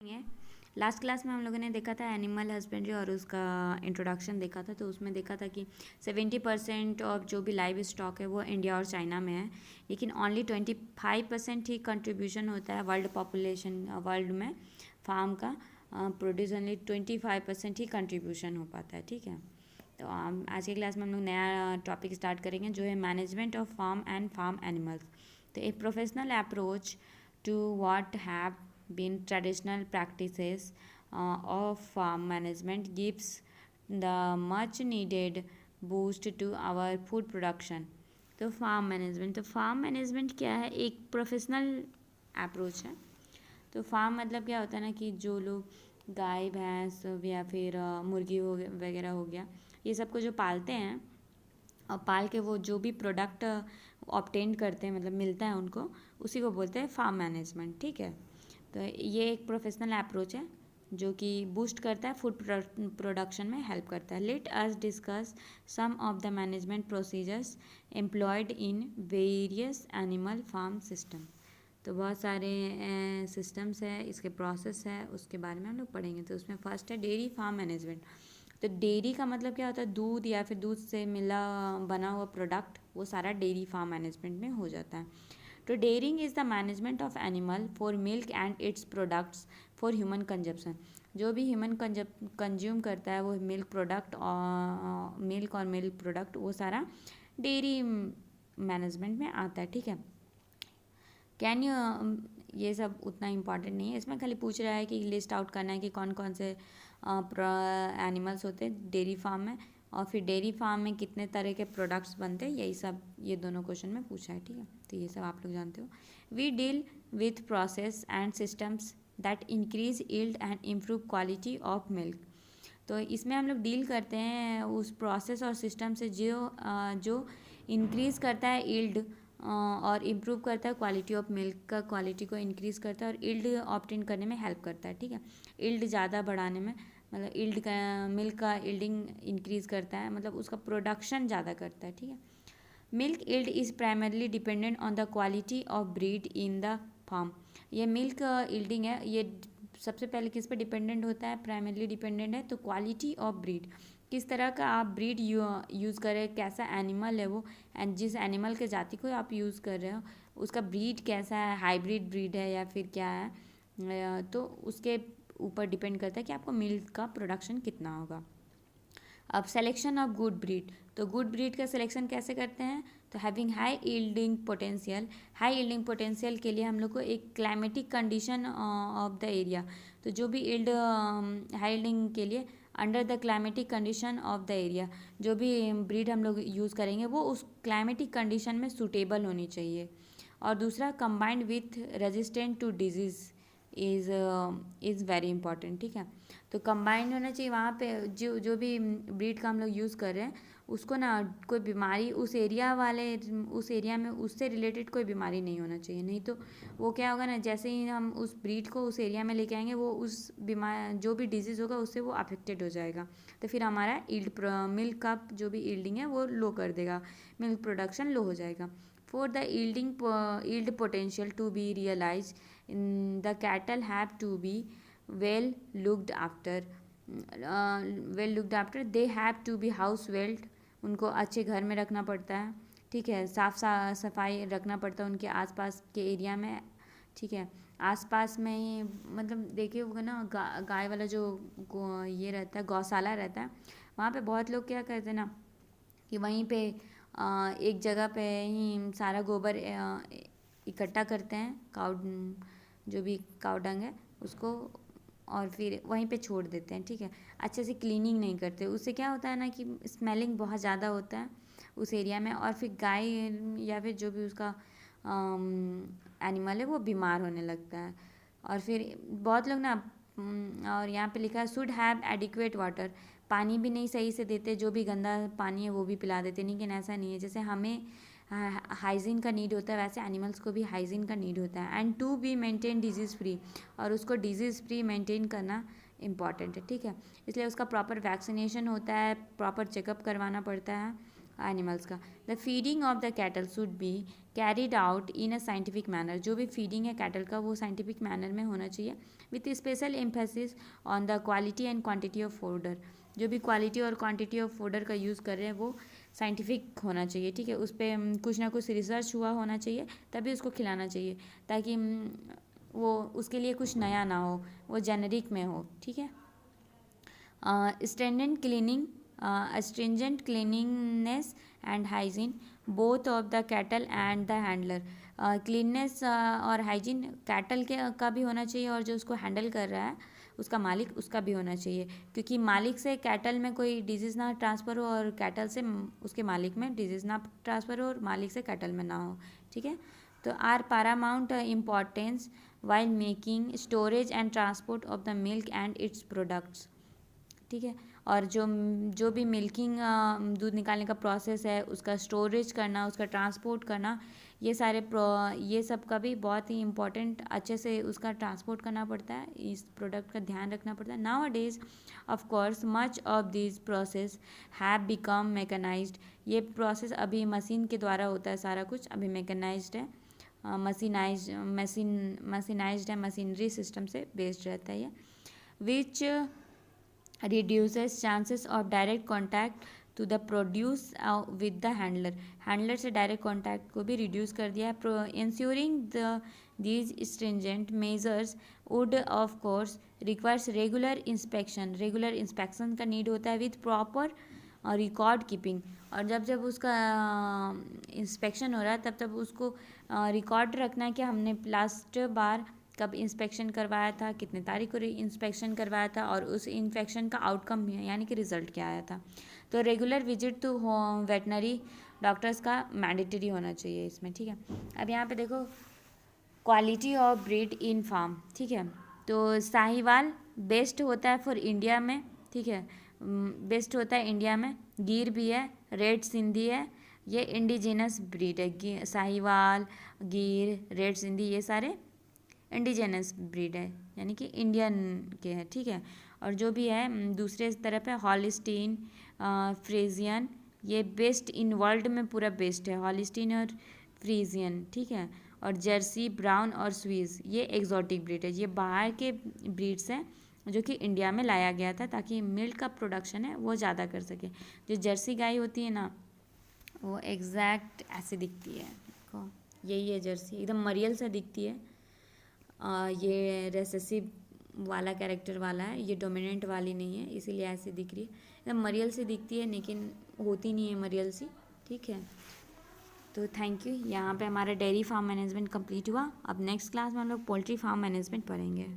है। Last class में हम लोगों ने देखा था एनिमल हस्बेंड्री और उसका इंट्रोडक्शन देखा था। तो उसमें देखा था कि 70% ऑफ जो भी लाइव स्टॉक है वो इंडिया और चाइना में है, लेकिन ओनली 25% ही कंट्रीब्यूशन होता है वर्ल्ड पॉपुलेशन वर्ल्ड में फार्म का प्रोड्यूस ओनली 25% ही कंट्रीब्यूशन हो पाता है। ठीक है, तो आज की क्लास में हम लोग नया टॉपिक स्टार्ट करेंगे जो है management of farm and farm animals. तो a professional approach to what have been traditional practices of farm management gives the much needed boost to our food production। तो फार्म मैनेजमेंट क्या है? एक professional approach है। तो farm मतलब क्या होता है ना कि जो लोग गाय भैंस या फिर मुर्गी हो वगैरह हो गया, ये सबको जो पालते हैं और पाल के वो जो भी प्रोडक्ट ऑब्टेन करते हैं मतलब मिलता है उनको, उसी को बोलते हैं फार्म मैनेजमेंट। ठीक है, तो ये एक प्रोफेशनल अप्रोच है जो कि बूस्ट करता है फूड प्रोडक्शन में हेल्प करता है। Let us discuss some of the management procedures employed in various animal farm system. तो बहुत सारे सिस्टम्स है, इसके प्रोसेस है, उसके बारे में हम लोग पढ़ेंगे। तो उसमें फर्स्ट है डेयरी फार्म मैनेजमेंट। तो डेयरी का मतलब क्या होता है? दूध या फिर दूध से मिला बना हुआ प्रोडक्ट, वो सारा डेयरी फार्म मैनेजमेंट में हो जाता है। तो dairying is the management of animal for milk and its products for human consumption. जो भी ह्यूमन कंज्यूम करता है वो मिल्क प्रोडक्ट और मिल्क प्रोडक्ट वो सारा डेयरी मैनेजमेंट में आता है। ठीक है, कैन यू ये सब उतना इम्पॉर्टेंट नहीं है, इसमें खाली पूछ रहा है कि लिस्ट आउट करना है कि कौन कौन से एनिमल्स होते हैं डेयरी फार्म में, और फिर डेयरी फार्म में कितने तरह के प्रोडक्ट्स बनते हैं, यही सब ये दोनों क्वेश्चन में पूछा है। ठीक है, तो ये सब आप लोग जानते हो। We deal with process and systems that increase yield and improve quality of milk. तो इसमें हम लोग डील करते हैं उस प्रोसेस और सिस्टम से जो इंक्रीज़ करता है यील्ड और इम्प्रूव करता है क्वालिटी ऑफ मिल्क का, क्वालिटी को इंक्रीज़ करता है और यील्ड ऑब्टेन करने में हेल्प करता है। ठीक है, यील्ड ज़्यादा बढ़ाने में, मतलब यील्ड का मिल्क का यील्डिंग इंक्रीज़ करता है, मतलब उसका प्रोडक्शन ज़्यादा करता है। ठीक है, milk yield is primarily dependent on the quality of breed in the farm. ये मिल्क यील्डिंग है, ये सबसे पहले किस पे डिपेंडेंट होता है? प्राइमरली डिपेंडेंट है तो क्वालिटी ऑफ ब्रीड, किस तरह का आप ब्रीड यूज़ करें, कैसा एनिमल है वो, एंड जिस एनिमल के जाति को आप यूज़ कर रहे हो उसका ब्रीड कैसा है, हाइब्रिड ब्रीड है या फिर क्या है, तो उसके ऊपर डिपेंड करता है कि आपको मिल्क का प्रोडक्शन कितना होगा। अब सेलेक्शन ऑफ गुड ब्रीड, तो गुड ब्रीड का सिलेक्शन कैसे करते हैं? तो having high yielding potential, high yielding potential के लिए हम लोग को एक climatic condition of the area, तो जो भी यील्ड हाई यील्डिंग के लिए under the climatic condition of the area जो भी ब्रीड हम लोग यूज़ करेंगे वो उस क्लाइमेटिक कंडीशन में सूटेबल होनी चाहिए। और दूसरा combined with resistant to disease is very important. ठीक है, तो कंबाइंड होना चाहिए वहाँ पे जो भी ब्रीड का हम लोग यूज़ कर रहे हैं उसको ना कोई बीमारी उस एरिया में उससे रिलेटेड कोई बीमारी नहीं होना चाहिए, नहीं तो वो क्या होगा ना, जैसे ही हम उस ब्रीड को उस एरिया में लेके आएंगे वो उस बीमार जो भी डिजीज़ होगा उससे वो अफेक्टेड हो जाएगा, तो फिर हमारा मिल्क का जो भी यील्डिंग है वो लो कर देगा, मिल्क प्रोडक्शन लो हो जाएगा। For the yield potential to be realized, the cattle have to be well looked after. They have to be house well. उनको अच्छे घर में रखना पड़ता है। ठीक है, साफ सफाई रखना पड़ता है उनके आसपास के एरिया में। ठीक है, आसपास में ही मतलब देखिए होगा ना गाय वाला जो ये रहता है गौशाला रहता है, वहाँ पे बहुत लोग क्या करते हैं ना कि वहीं पे एक जगह पे ही सारा गोबर इकट्ठा करते हैं, काउ जो भी काउ डंग है उसको, और फिर वहीं पे छोड़ देते हैं। ठीक है, अच्छे से क्लीनिंग नहीं करते, उससे क्या होता है ना कि स्मेलिंग बहुत ज़्यादा होता है उस एरिया में, और फिर गाय या फिर जो भी उसका एनिमल है वो बीमार होने लगता है। और फिर बहुत लोग ना और यहाँ पे लिखा है शुड हैव एडिक्वेट वाटर, पानी भी नहीं सही से देते, जो भी गंदा पानी है वो भी पिला देते, लेकिन ऐसा नहीं है, जैसे हमें हाइजीन का नीड होता है वैसे एनिमल्स को भी हाइजीन का नीड होता है। And to be maintain disease free, और उसको डिजीज़ फ्री मेंटेन करना इम्पॉर्टेंट है। ठीक है, इसलिए उसका प्रॉपर वैक्सीनेशन होता है, प्रॉपर चेकअप करवाना पड़ता है, एनिमल्स का। The feeding of the cattle should be carried out in a scientific manner, जो भी फीडिंग है कैटल का वो साइंटिफिक मैनर में होना चाहिए, with special emphasis on the quality and quantity of fodder. जो भी क्वालिटी और क्वांटिटी ऑफ फोडर का यूज़ कर रहे हैं वो साइंटिफिक होना चाहिए, ठीक है, उस पर कुछ ना कुछ रिसर्च हुआ होना चाहिए तभी उसको खिलाना चाहिए, ताकि वो उसके लिए कुछ नया ना हो, वो जेनरिक में हो, ठीक है। stringent cleanliness and hygiene both of the cattle and the handler। Cleanness और हाइजीन कैटल के का भी होना चाहिए और जो उसको हैंडल कर रहा है उसका मालिक उसका भी होना चाहिए, क्योंकि मालिक से कैटल में कोई डिजीज़ ना ट्रांसफ़र हो और कैटल से उसके मालिक में डिजीज़ ना ट्रांसफ़र हो और मालिक से कैटल में ना हो, ठीक है। तो are paramount importance while making storage and transport of the milk and its products, ठीक है। और जो भी मिल्किंग दूध निकालने का प्रोसेस है, उसका स्टोरेज करना, उसका ट्रांसपोर्ट करना, ये सब का भी बहुत ही इम्पोर्टेंट, अच्छे से उसका ट्रांसपोर्ट करना पड़ता है, इस प्रोडक्ट का ध्यान रखना पड़ता है। Nowadays of course much of this process have become mechanized. ये प्रोसेस अभी मशीन के द्वारा होता है, सारा कुछ अभी मैकेनाइज्ड है, मशीनाइज्ड है, मशीनरी सिस्टम से बेस्ड रहता है ये, विच reduces chances of direct contact to the produce with the handler से direct contact को भी reduce कर दिया है। ensuring these stringent measures would of course requires regular inspection का need होता है with proper रिकॉर्ड कीपिंग। और जब उसका इंस्पेक्शन हो रहा है तब उसको रिकॉर्ड रखना है कि हमने लास्ट बार कब इंस्पेक्शन करवाया था, कितने तारीख को इंस्पेक्शन करवाया था और उस इंस्पेक्शन का आउटकम यानी कि रिजल्ट क्या आया था। तो regular visit to veterinary doctors का मैंडेटरी होना चाहिए इसमें, ठीक है। अब यहाँ पे देखो quality of breed in farm, ठीक है। तो साहिवाल बेस्ट होता है फॉर इंडिया में, ठीक है, बेस्ट होता है इंडिया में। गिर भी है, रेड सिंधी है, ये इंडिजिनस ब्रीड है। साहिवाल, गिर, रेड सिंधी ये सारे इंडिजिनस ब्रीड है, यानी कि इंडियन के हैं, ठीक है। और जो भी है दूसरे तरफ है हॉलिस्टीन, फ्रीजियन, ये बेस्ट इन वर्ल्ड में पूरा बेस्ट है, हॉलिस्टीन और फ्रीजियन, ठीक है। और जर्सी, ब्राउन और स्विस ये एग्जॉटिक ब्रीड है, ये बाहर के ब्रीड्स हैं जो कि इंडिया में लाया गया था ताकि मिल्क का प्रोडक्शन है वो ज़्यादा कर सके। जो जर्सी गाय होती है ना वो एग्जैक्ट ऐसे दिखती है, देखो यही है जर्सी, एकदम मरियल सा दिखती है। ये रेसेसिव वाला कैरेक्टर वाला है, ये डोमिनेंट वाली नहीं है, इसीलिए ऐसे दिख रही है, एकदम मरियल सी दिखती है लेकिन होती नहीं है मरियल सी, ठीक है। तो थैंक यू, यहाँ पे हमारा डेयरी फार्म मैनेजमेंट कंप्लीट हुआ। अब नेक्स्ट क्लास में हम लोग पोल्ट्री फार्म मैनेजमेंट पढ़ेंगे।